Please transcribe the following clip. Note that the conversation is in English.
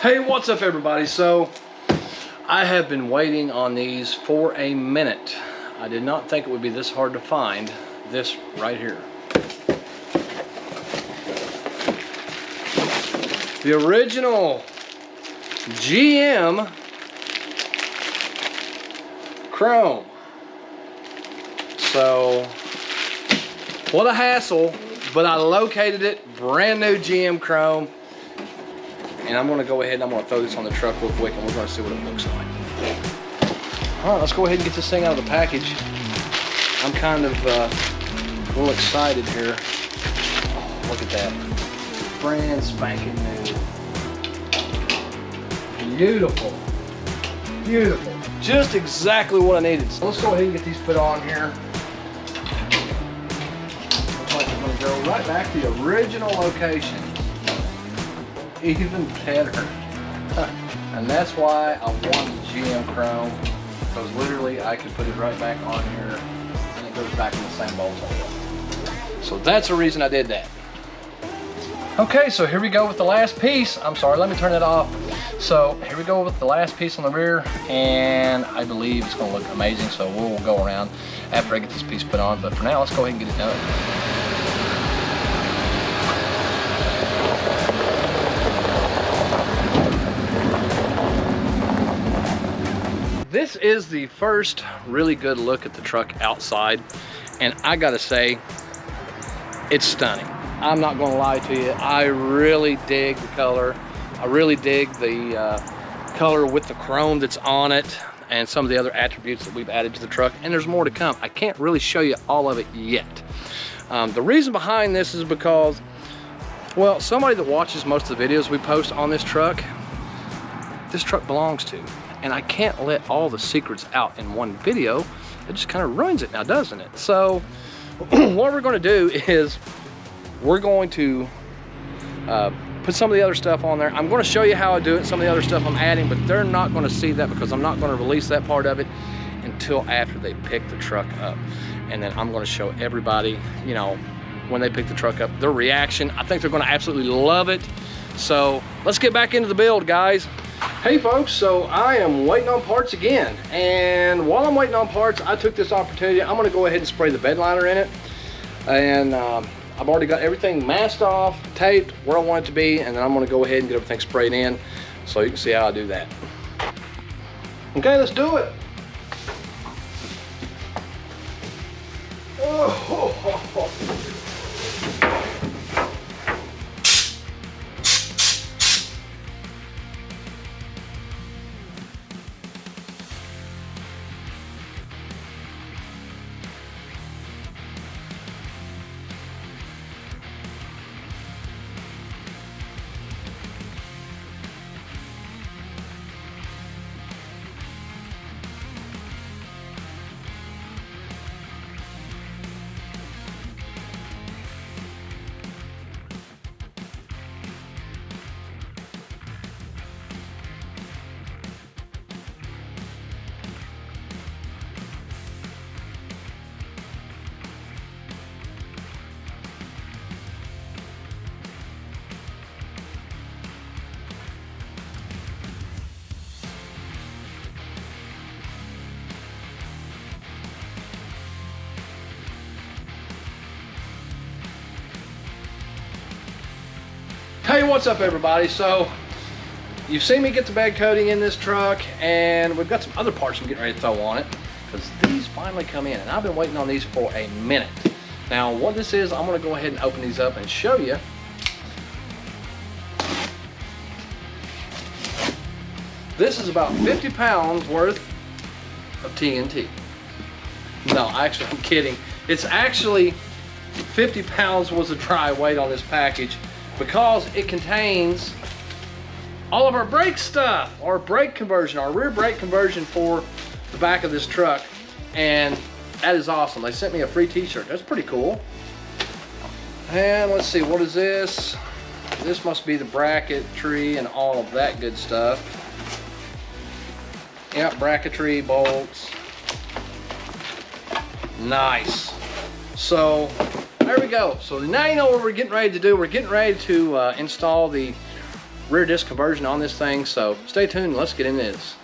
Hey, what's up everybody? So I have been waiting on these for a minute. I did not think it would be this hard to find this right here. The original GM Chrome. So what a hassle, but I located it, brand new GM Chrome. And I'm gonna go ahead and I'm gonna throw this on the truck real quick and we're gonna see what it looks like. All right, let's go ahead and get this thing out of the package. I'm kind of a little excited here. Oh, look at that. Brand spanking new. Beautiful, beautiful. Just exactly what I needed. So let's go ahead and get these put on here. Looks like we're gonna go right back to the original location. Even better. And that's why I wanted GM Chrome, because literally I could put it right back on here and it goes back in the same bolt hole. So that's the reason I did that. Okay, so here we go with the last piece. I'm sorry, let me turn it off. So here we go with the last piece on the rear, and I believe it's gonna look amazing, so we'll go around after I get this piece put on. But for now, let's go ahead and get it done. This is the first really good look at the truck outside, and I gotta say, it's stunning. I'm not gonna lie to you, I really dig the color. I really dig the color with the chrome that's on it and some of the other attributes that we've added to the truck, and there's more to come. I can't really show you all of it yet. The reason behind this is because, well, somebody that watches most of the videos we post on this truck belongs to. And I can't let all the secrets out in one video. It just kind of ruins it now, doesn't it? So what we're going to do is we're going to put some of the other stuff on there. I'm going to show you how I do it, some of the other stuff I'm adding, but they're not going to see that because I'm not going to release that part of it until after they pick the truck up. And then I'm going to show everybody, you know, when they pick the truck up, their reaction. I think they're going to absolutely love it. So let's get back into the build, guys. Hey folks, so I am waiting on parts again, and while I'm waiting on parts, I took this opportunity. I'm going to go ahead and spray the bed liner in it, and I've already got everything masked off, taped where I want it to be, and then I'm going to go ahead and get everything sprayed in so you can see how I do that. Okay, let's do it. Hey, what's up everybody? So you've seen me get the bed coating in this truck, and we've got some other parts I'm getting ready to throw on it because these finally come in, and I've been waiting on these for a minute. Now what this is, I'm going to go ahead and open these up and show you. This is about 50 pounds worth of TNT. No, actually I'm kidding. It's actually 50 pounds worth of dry weight on this package, because it contains all of our brake stuff, our brake conversion, our rear brake conversion for the back of this truck. And that is awesome. They sent me a free t-shirt. That's pretty cool. And let's see, what is this? This must be the bracketry and all of that good stuff. Yep, bracketry, bolts. Nice. So there we go. So now you know what we're getting ready to do. We're getting ready to install the rear disc conversion on this thing. So stay tuned, let's get into this.